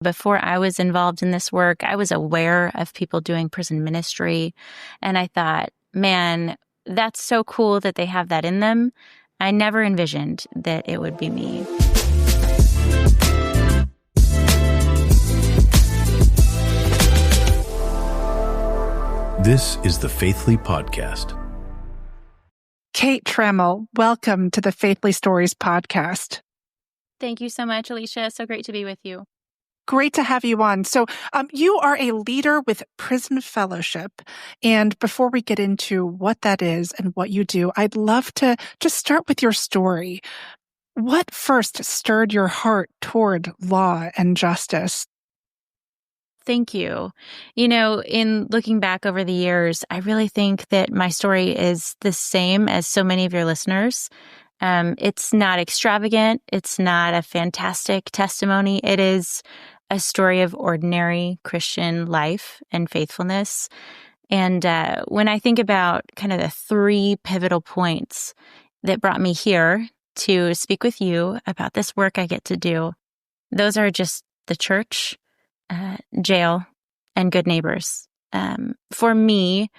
Before I was involved in this work, I was aware of people doing prison ministry. And I thought, man, that's so cool that they have that in them. I never envisioned that it would be me. This is the Faithly Podcast. Kate Trammell, welcome to the Faithly Stories podcast. Thank you so much, Alicia. So great to be with you. Great to have you on. So you are a leader with Prison Fellowship. And before we get into what that is and what you do, I'd love to just start with your story. What first stirred your heart toward law and justice? Thank you. You know, in looking back over the years, I really think that my story is the same as so many of your listeners. It's not extravagant. It's not a fantastic testimony. It is a story of ordinary Christian life and faithfulness. And when I think about kind of the three pivotal points that brought me here to speak with you about this work I get to do, those are just the church, jail, and good neighbors. For me,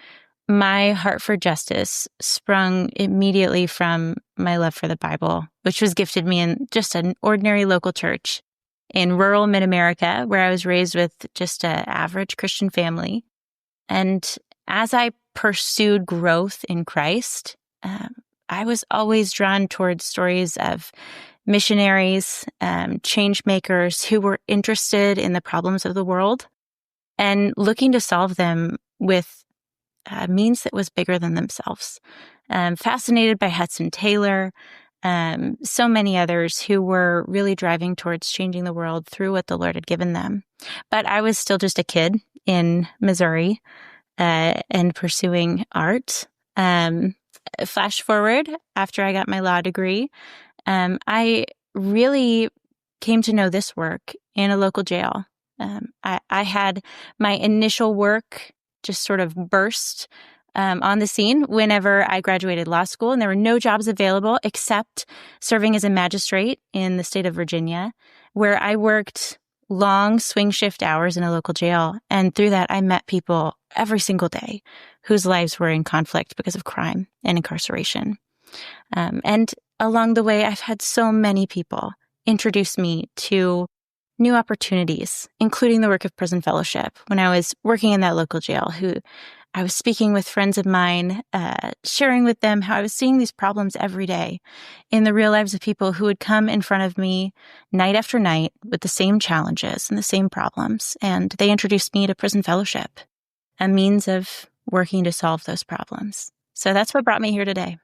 my heart for justice sprung immediately from my love for the Bible, which was gifted me in just an ordinary local church in rural mid-America, where I was raised with just an average Christian family. And as I pursued growth in Christ, I was always drawn towards stories of missionaries, change makers who were interested in the problems of the world and looking to solve them with means that was bigger than themselves. Fascinated by Hudson Taylor, so many others who were really driving towards changing the world through what the Lord had given them. But I was still just a kid in Missouri and pursuing art. Flash forward, after I got my law degree, I really came to know this work in a local jail. I had my initial work just sort of burst on the scene whenever I graduated law school, and there were no jobs available except serving as a magistrate in the state of Virginia, where I worked long swing shift hours in a local jail. And through that, I met people every single day whose lives were in conflict because of crime and incarceration. And along the way, I've had so many people introduce me to new opportunities, including the work of Prison Fellowship. When I was working in that local jail, I was speaking with friends of mine, sharing with them how I was seeing these problems every day in the real lives of people who would come in front of me night after night with the same challenges and the same problems. And they introduced me to Prison Fellowship, a means of working to solve those problems. So that's what brought me here today.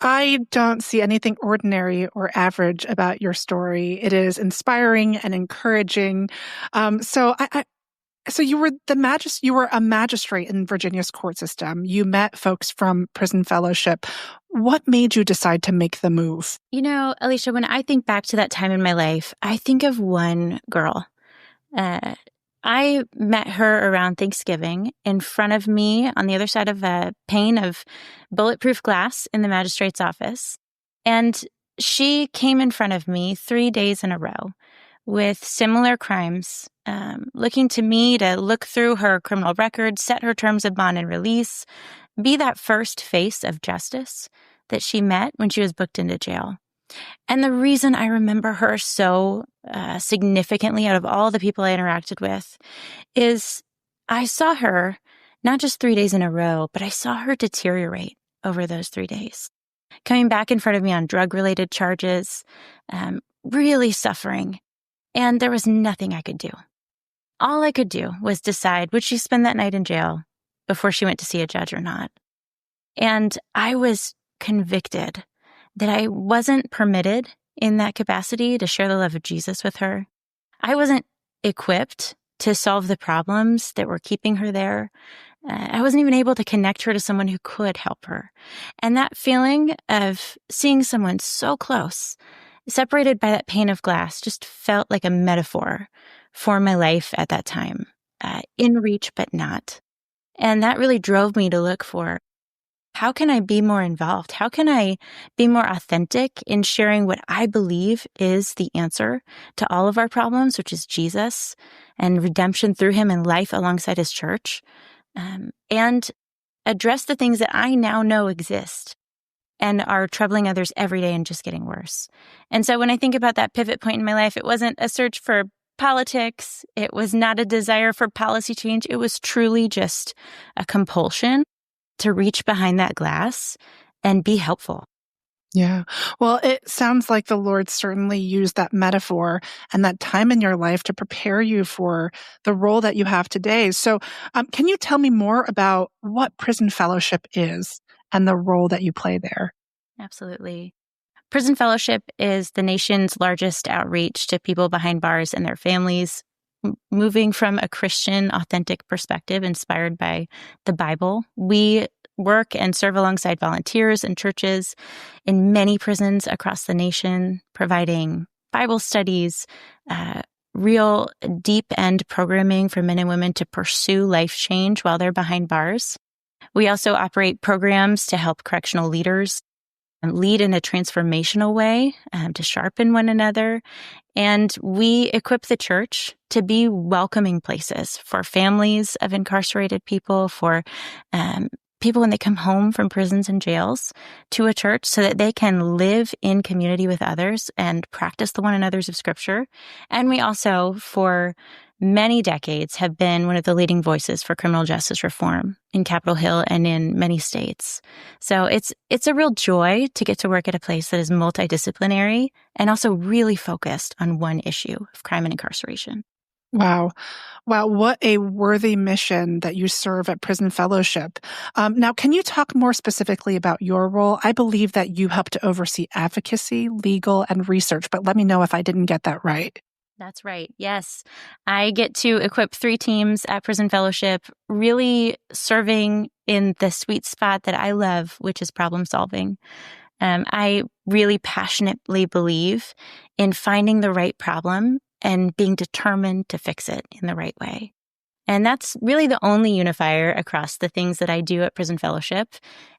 I don't see anything ordinary or average about your story. It is inspiring and encouraging. So you were a magistrate in Virginia's court system. You met folks from Prison Fellowship. What made you decide to make the move? You know, Alicia, when I think back to that time in my life, I think of one girl. I met her around Thanksgiving in front of me on the other side of a pane of bulletproof glass in the magistrate's office. And she came in front of me 3 days in a row with similar crimes, looking to me to look through her criminal record, set her terms of bond and release, be that first face of justice that she met when she was booked into jail. And the reason I remember her so significantly out of all the people I interacted with is I saw her not just 3 days in a row, but I saw her deteriorate over those 3 days, coming back in front of me on drug-related charges, really suffering. And there was nothing I could do. All I could do was decide, would she spend that night in jail before she went to see a judge or not? And I was convicted that I wasn't permitted in that capacity to share the love of Jesus with her. I wasn't equipped to solve the problems that were keeping her there. I wasn't even able to connect her to someone who could help her. And that feeling of seeing someone so close, separated by that pane of glass, just felt like a metaphor for my life at that time, in reach but not. And that really drove me to look for how can I be more involved? How can I be more authentic in sharing what I believe is the answer to all of our problems, which is Jesus and redemption through him and life alongside his church, and address the things that I now know exist and are troubling others every day and just getting worse. And so when I think about that pivot point in my life, it wasn't a search for politics. It was not a desire for policy change. It was truly just a compulsion to reach behind that glass and be helpful. Yeah. Well, it sounds like the Lord certainly used that metaphor and that time in your life to prepare you for the role that you have today. So, can you tell me more about what prison fellowship is and the role that you play there? Absolutely. Prison Fellowship is the nation's largest outreach to people behind bars and their families, moving from a Christian, authentic perspective inspired by the Bible. We work and serve alongside volunteers and churches in many prisons across the nation, providing Bible studies, real deep end programming for men and women to pursue life change while they're behind bars. We also operate programs to help correctional leaders lead in a transformational way, to sharpen one another. And we equip the church to be welcoming places for families of incarcerated people, for people when they come home from prisons and jails to a church so that they can live in community with others and practice the one another's of Scripture. And we also, for many decades, have been one of the leading voices for criminal justice reform in Capitol Hill and in many states. So it's a real joy to get to work at a place that is multidisciplinary and also really focused on one issue of crime and incarceration. Wow. Wow. What a worthy mission that you serve at Prison Fellowship. Now, can you talk more specifically about your role? I believe that you help to oversee advocacy, legal, and research, but let me know if I didn't get that right. That's right. Yes. I get to equip 3 teams at Prison Fellowship, really serving in the sweet spot that I love, which is problem solving. I really passionately believe in finding the right problem and being determined to fix it in the right way. And that's really the only unifier across the things that I do at Prison Fellowship.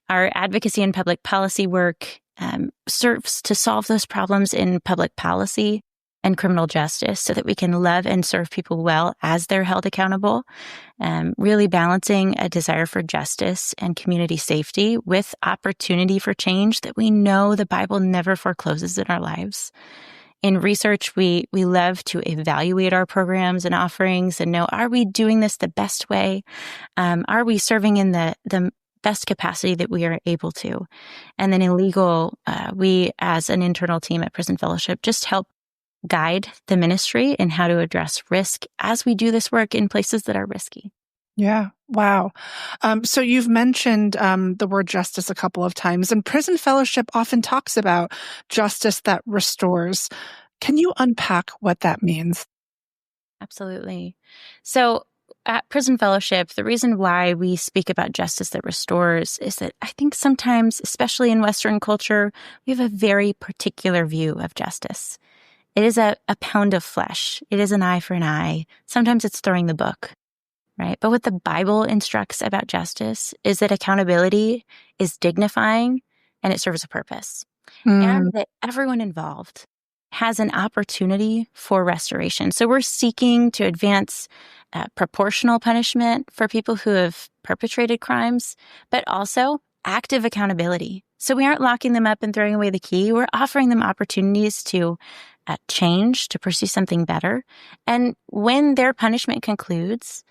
Our advocacy and public policy work serves to solve those problems in public policy and criminal justice so that we can love and serve people well as they're held accountable, really balancing a desire for justice and community safety with opportunity for change that we know the Bible never forecloses in our lives. In research, we love to evaluate our programs and offerings and know, are we doing this the best way? Are we serving in the best capacity that we are able to? And then in legal, we, as an internal team at Prison Fellowship, just help guide the ministry in how to address risk as we do this work in places that are risky. Yeah. Wow. So you've mentioned the word justice a couple of times, and Prison Fellowship often talks about justice that restores. Can you unpack what that means? Absolutely. So at Prison Fellowship, the reason why we speak about justice that restores is that I think sometimes, especially in Western culture, we have a very particular view of justice. It is a pound of flesh. It is an eye for an eye. Sometimes it's throwing the book, right? But what the Bible instructs about justice is that accountability is dignifying and it serves a purpose. And that everyone involved has an opportunity for restoration. So we're seeking to advance proportional punishment for people who have perpetrated crimes, but also active accountability. So we aren't locking them up and throwing away the key. We're offering them opportunities to change, to pursue something better. And when their punishment concludes,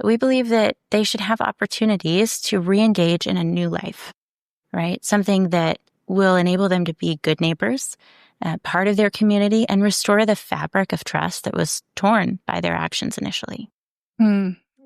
we believe that they should have opportunities to re-engage in a new life, right? Something that will enable them to be good neighbors, part of their community, and restore the fabric of trust that was torn by their actions initially.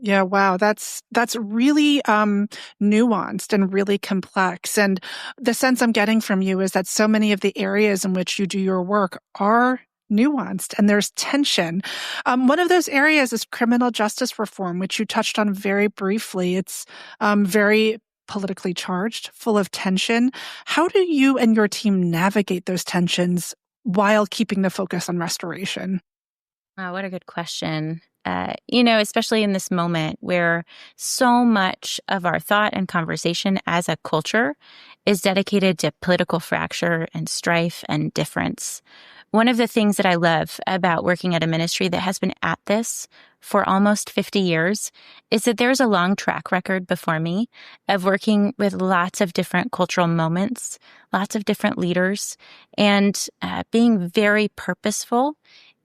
Yeah, wow. That's really nuanced and really complex. And the sense I'm getting from you is that so many of the areas in which you do your work are nuanced and there's tension. One of those areas is criminal justice reform, which you touched on very briefly. It's very politically charged, full of tension. How do you and your team navigate those tensions while keeping the focus on restoration? Oh, what a good question. especially in this moment where so much of our thought and conversation as a culture is dedicated to political fracture and strife and difference. One of the things that I love about working at a ministry that has been at this for almost 50 years is that there's a long track record before me of working with lots of different cultural moments, lots of different leaders, and being very purposeful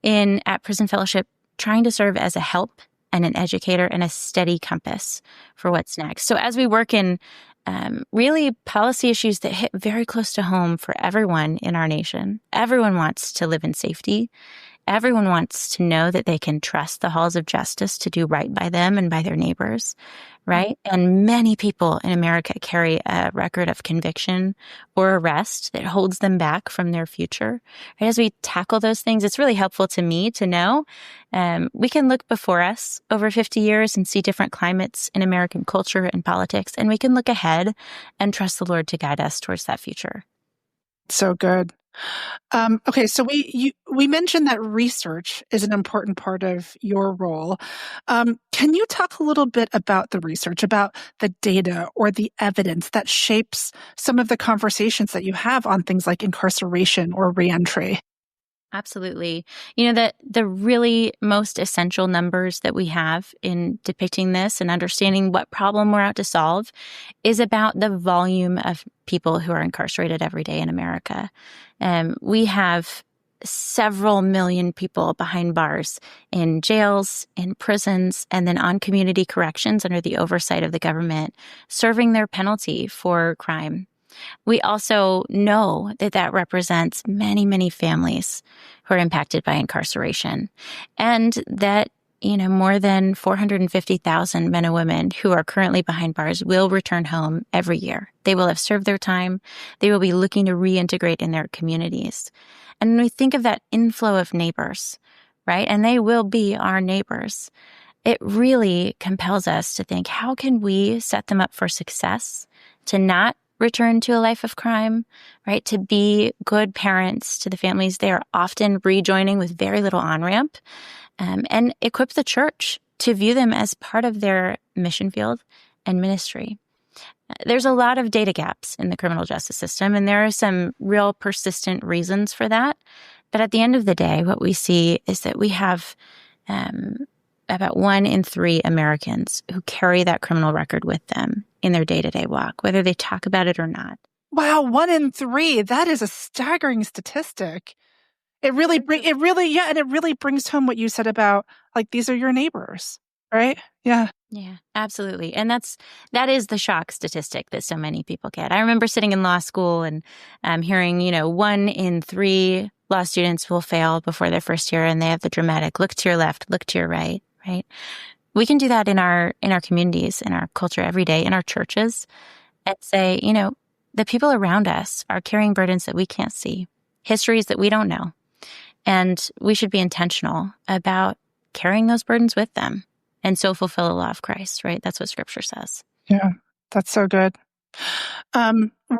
at Prison Fellowship, trying to serve as a help and an educator and a steady compass for what's next. So as we work in really policy issues that hit very close to home for everyone in our nation, everyone wants to live in safety. Everyone wants to know that they can trust the halls of justice to do right by them and by their neighbors, right? And many people in America carry a record of conviction or arrest that holds them back from their future. Right? As we tackle those things, it's really helpful to me to know we can look before us over 50 years and see different climates in American culture and politics, and we can look ahead and trust the Lord to guide us towards that future. So good. Okay, so we mentioned that research is an important part of your role. Can you talk a little bit about the research, about the data or the evidence that shapes some of the conversations that you have on things like incarceration or reentry? Absolutely. The really most essential numbers that we have in depicting this and understanding what problem we're out to solve is about the volume of people who are incarcerated every day in America. We have several million people behind bars in jails, in prisons, and then on community corrections under the oversight of the government, serving their penalty for crime. We also know that represents many, many families who are impacted by incarceration, and that, more than 450,000 men and women who are currently behind bars will return home every year. They will have served their time. They will be looking to reintegrate in their communities. And when we think of that inflow of neighbors, right, and they will be our neighbors, it really compels us to think, how can we set them up for success, to not return to a life of crime, right? To be good parents to the families they are often rejoining with very little on-ramp, and equip the church to view them as part of their mission field and ministry. There's a lot of data gaps in the criminal justice system, and there are some real persistent reasons for that. But at the end of the day, what we see is that we have about 1 in 3 Americans who carry that criminal record with them in their day-to-day walk, whether they talk about it or not. Wow, 1 in 3. That is a staggering statistic. It really brings home what you said about, like, these are your neighbors, right? Yeah. Yeah, absolutely. And that is the shock statistic that so many people get. I remember sitting in law school and hearing, 1 in 3 law students will fail before their first year, and they have the dramatic look to your left, look to your right. Right? We can do that in our communities, in our culture every day, in our churches, and say, the people around us are carrying burdens that we can't see, histories that we don't know, and we should be intentional about carrying those burdens with them and so fulfill the law of Christ, right? That's what Scripture says. Yeah, that's so good.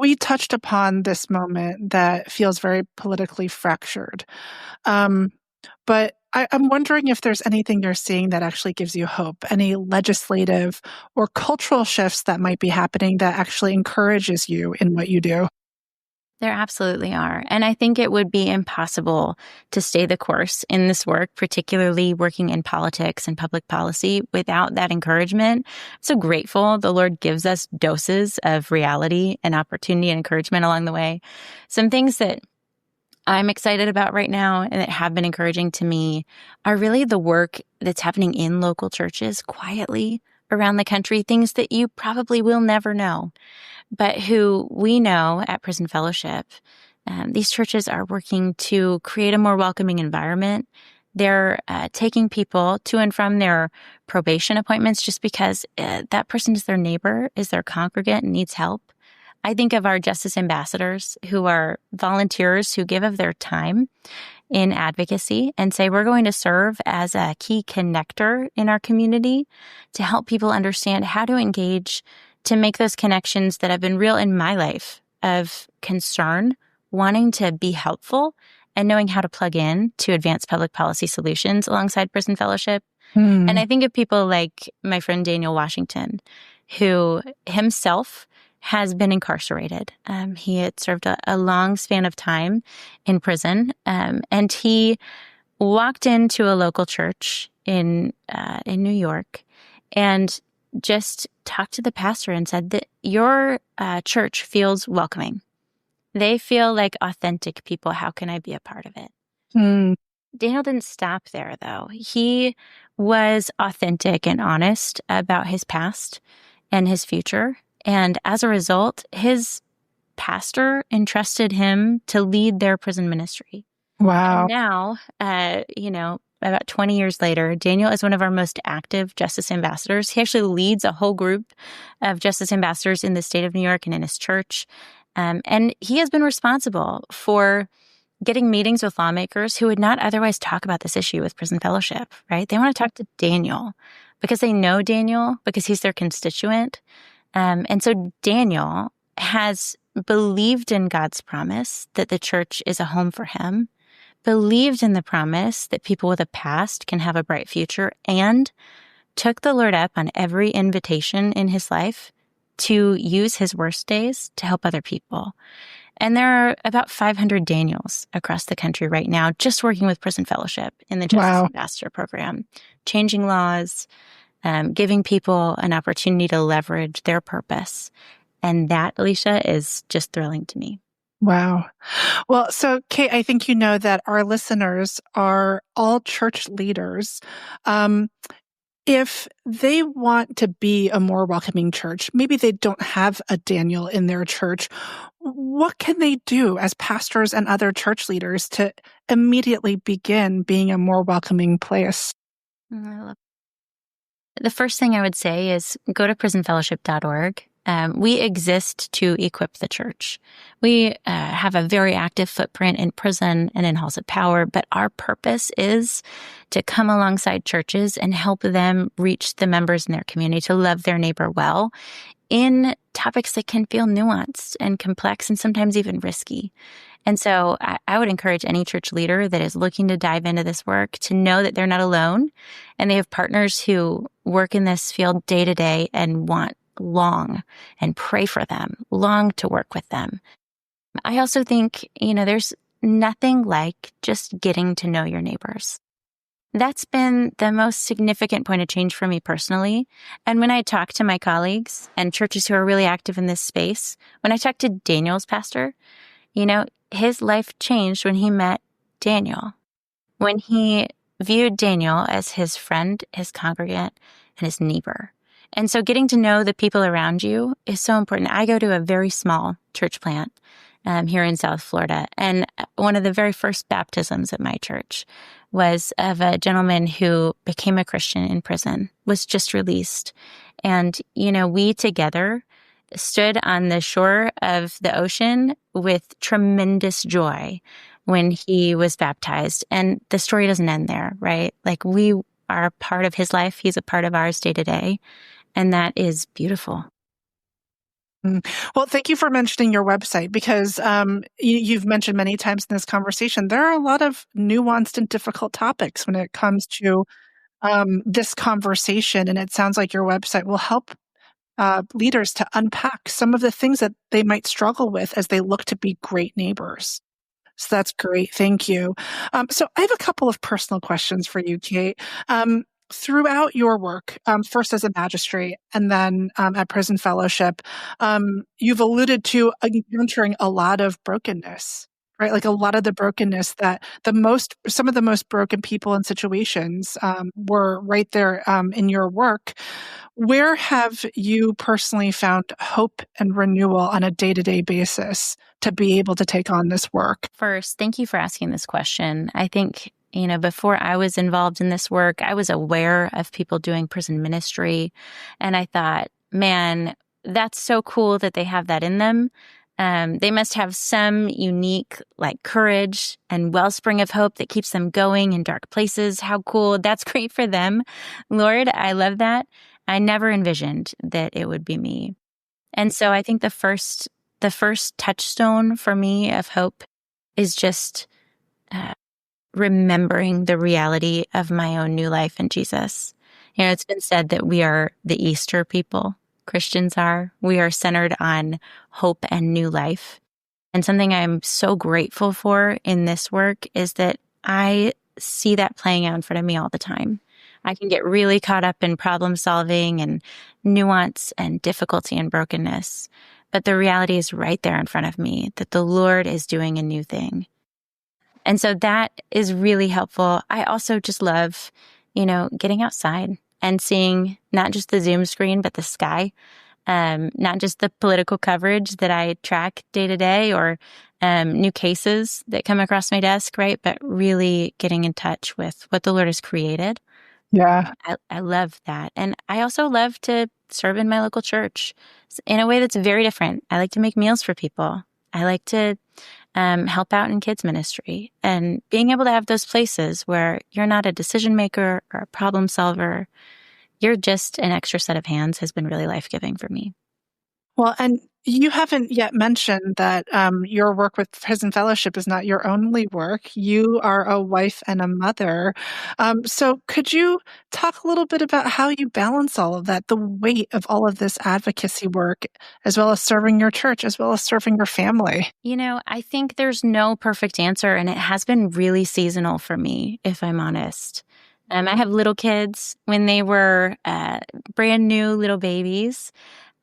We touched upon this moment that feels very politically fractured. But I'm wondering if there's anything you're seeing that actually gives you hope, any legislative or cultural shifts that might be happening that actually encourages you in what you do. There absolutely are. And I think it would be impossible to stay the course in this work, particularly working in politics and public policy, without that encouragement. I'm so grateful the Lord gives us doses of reality and opportunity and encouragement along the way. Some things that I'm excited about right now and that have been encouraging to me are really the work that's happening in local churches quietly around the country, things that you probably will never know, but who we know at Prison Fellowship. These churches are working to create a more welcoming environment. They're taking people to and from their probation appointments just because that person is their neighbor, is their congregant, and needs help. I think of our justice ambassadors who are volunteers who give of their time in advocacy and say, we're going to serve as a key connector in our community to help people understand how to engage, to make those connections that have been real in my life of concern, wanting to be helpful, and knowing how to plug in to advance public policy solutions alongside Prison Fellowship. And I think of people like my friend Daniel Washington, who himself has been incarcerated. He had served a long span of time in prison, and he walked into a local church in New York and just talked to the pastor and said that your church feels welcoming. They feel like authentic people. How can I be a part of it? Daniel didn't stop there, though. He was authentic and honest about his past and his future. And as a result, his pastor entrusted him to lead their prison ministry. Wow. And now, about 20 years later, Daniel is one of our most active justice ambassadors. He actually leads a whole group of justice ambassadors in the state of New York and in his church. And he has been responsible for getting meetings with lawmakers who would not otherwise talk about this issue with prison fellowship, right? They want to talk to Daniel because they know Daniel, because he's their constituent. And so Daniel has believed in God's promise that the church is a home for him, believed in the promise that people with a past can have a bright future, and took the Lord up on every invitation in his life to use his worst days to help other people. And there are about 500 Daniels across the country right now just working with prison fellowship in the Justice Ambassador program, changing laws, giving people an opportunity to leverage their purpose. And that, Alicia, is just thrilling to me. Wow. Well, so Kate, I think you know that our listeners are all church leaders. If they want to be a more welcoming church, maybe they don't have a Daniel in their church, what can they do as pastors and other church leaders to immediately begin being a more welcoming place? The first thing I would say is go to prisonfellowship.org. We exist to equip the church. We have a very active footprint in prison and in halls of power, but our purpose is to come alongside churches and help them reach the members in their community, to love their neighbor well in topics that can feel nuanced and complex and sometimes even risky. And so I would encourage any church leader that is looking to dive into this work to know that they're not alone, and they have partners who work in this field day to day and long and pray for them, long to work with them. I also think, there's nothing like just getting to know your neighbors. That's been the most significant point of change for me personally. And when I talk to my colleagues and churches who are really active in this space, when I talk to Daniel's pastor, his life changed when he met Daniel, when he viewed Daniel as his friend, his congregant, and his neighbor. And so getting to know the people around you is so important. I go to a very small church plant here in South Florida. And one of the very first baptisms at my church was of a gentleman who became a Christian in prison, was just released. And, we together stood on the shore of the ocean with tremendous joy when he was baptized. And the story doesn't end there, right? Like, we are a part of his life. He's a part of ours day to day. And that is beautiful. Well, thank you for mentioning your website, because you've mentioned many times in this conversation, there are a lot of nuanced and difficult topics when it comes to this conversation. And it sounds like your website will help leaders to unpack some of the things that they might struggle with as they look to be great neighbors. So that's great. Thank you. So I have a couple of personal questions for you, Kate. Throughout your work, first as a magistrate and then at Prison Fellowship, you've alluded to encountering a lot of brokenness, right? Like a lot of the brokenness that some of the most broken people and situations were right there in your work. Where have you personally found hope and renewal on a day-to-day basis to be able to take on this work? First, thank you for asking this question. I think before I was involved in this work, I was aware of people doing prison ministry. And I thought, man, that's so cool that they have that in them. They must have some unique courage and wellspring of hope that keeps them going in dark places. How cool. That's great for them. Lord, I love that. I never envisioned that it would be me. And so I think the first touchstone for me of hope is just remembering the reality of my own new life in Jesus. It's been said that we are the Easter people. Christians are. We are centered on hope and new life. And something I'm so grateful for in this work is that I see that playing out in front of me all the time. I can get really caught up in problem solving and nuance and difficulty and brokenness. But the reality is right there in front of me that the Lord is doing a new thing. And so that is really helpful. I also just love, getting outside and seeing not just the Zoom screen, but the sky. Not just the political coverage that I track day to day or new cases that come across my desk, right? But really getting in touch with what the Lord has created. Yeah. I love that. And I also love to serve in my local church in a way that's very different. I like to make meals for people. I like to help out in kids ministry, and being able to have those places where you're not a decision maker or a problem solver, you're just an extra set of hands has been really life-giving for me. Well, and you haven't yet mentioned that your work with Prison Fellowship is not your only work. You are a wife and a mother. So could you talk a little bit about how you balance all of that, the weight of all of this advocacy work, as well as serving your church, as well as serving your family? I think there's no perfect answer, and it has been really seasonal for me, if I'm honest. I have little kids. When they were brand new little babies,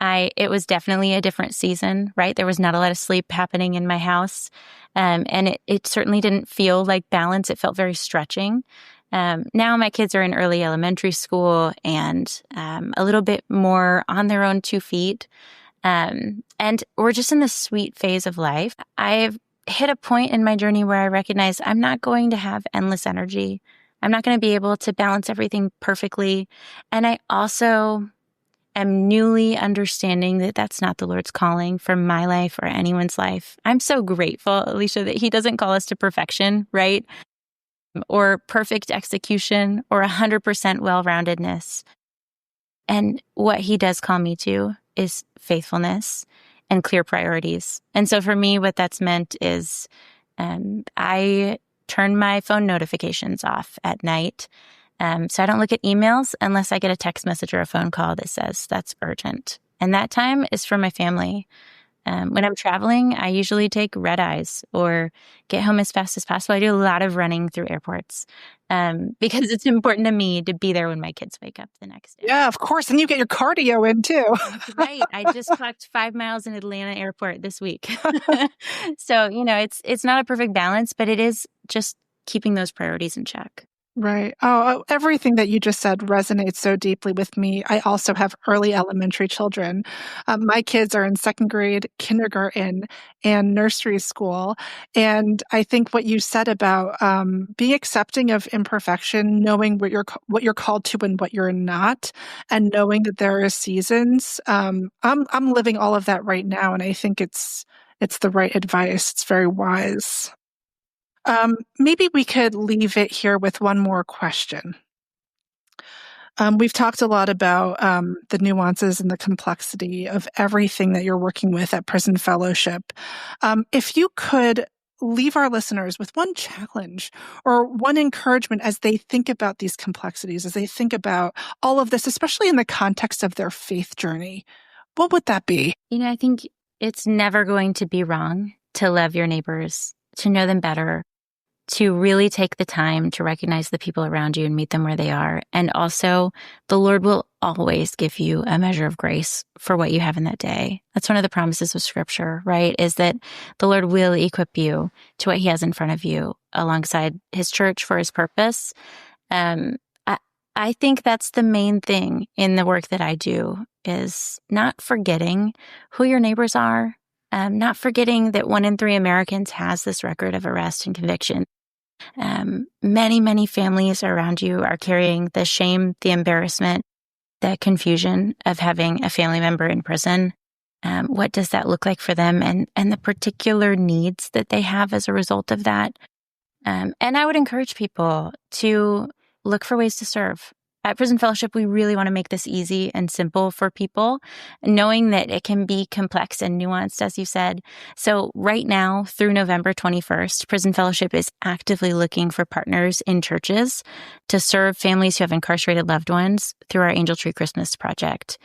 it was definitely a different season, right? There was not a lot of sleep happening in my house. And it certainly didn't feel like balance. It felt very stretching. Now my kids are in early elementary school and a little bit more on their own 2 feet. And we're just in this sweet phase of life. I've hit a point in my journey where I recognize I'm not going to have endless energy. I'm not going to be able to balance everything perfectly. And I also am newly understanding that that's not the Lord's calling for my life or anyone's life. I'm so grateful, Alicia, that He doesn't call us to perfection, right? Or perfect execution or 100% well-roundedness. And what He does call me to is faithfulness and clear priorities. And so for me, what that's meant is I turn my phone notifications off at night. So I don't look at emails unless I get a text message or a phone call that says that's urgent. And that time is for my family. When I'm traveling, I usually take red eyes or get home as fast as possible. I do a lot of running through airports because it's important to me to be there when my kids wake up the next day. Yeah, of course. And you get your cardio in too. That's right. I just clocked 5 miles in Atlanta airport this week. So, it's not a perfect balance, but it is just keeping those priorities in check. Right. Everything that you just said resonates so deeply with me. I also have early elementary children. My kids are in second grade, kindergarten, and nursery school. And I think what you said about being accepting of imperfection, knowing what you're called to and what you're not, and knowing that there are seasons. I'm living all of that right now, and I think it's the right advice. It's very wise. Maybe we could leave it here with one more question. We've talked a lot about the nuances and the complexity of everything that you're working with at Prison Fellowship. If you could leave our listeners with one challenge or one encouragement as they think about these complexities, as they think about all of this, especially in the context of their faith journey, what would that be? I think it's never going to be wrong to love your neighbors, to know them better, to really take the time to recognize the people around you and meet them where they are. And also, the Lord will always give you a measure of grace for what you have in that day. That's one of the promises of Scripture, right? Is that the Lord will equip you to what He has in front of you alongside His church for His purpose. I think that's the main thing in the work that I do, is not forgetting who your neighbors are, not forgetting that 1 in 3 Americans has this record of arrest and conviction. Many, many families around you are carrying the shame, the embarrassment, the confusion of having a family member in prison. What does that look like for them, and the particular needs that they have as a result of that? And I would encourage people to look for ways to serve. At Prison Fellowship, we really want to make this easy and simple for people, knowing that it can be complex and nuanced, as you said. So right now, through November 21st, Prison Fellowship is actively looking for partners in churches to serve families who have incarcerated loved ones through our Angel Tree Christmas project.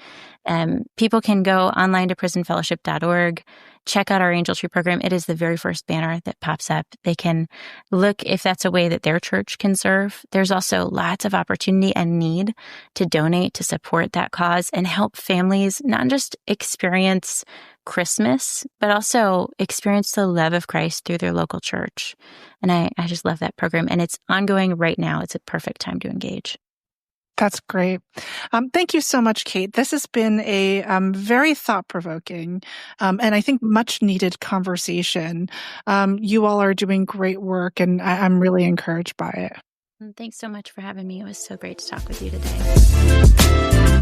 People can go online to prisonfellowship.org, check out our Angel Tree program. It is the very first banner that pops up. They can look if that's a way that their church can serve. There's also lots of opportunity and need to donate to support that cause and help families not just experience Christmas, but also experience the love of Christ through their local church. And I just love that program. And it's ongoing right now. It's a perfect time to engage. That's great. Thank you so much, Kate. This has been a very thought-provoking and I think much-needed conversation. You all are doing great work, and I'm really encouraged by it. And thanks so much for having me. It was so great to talk with you today.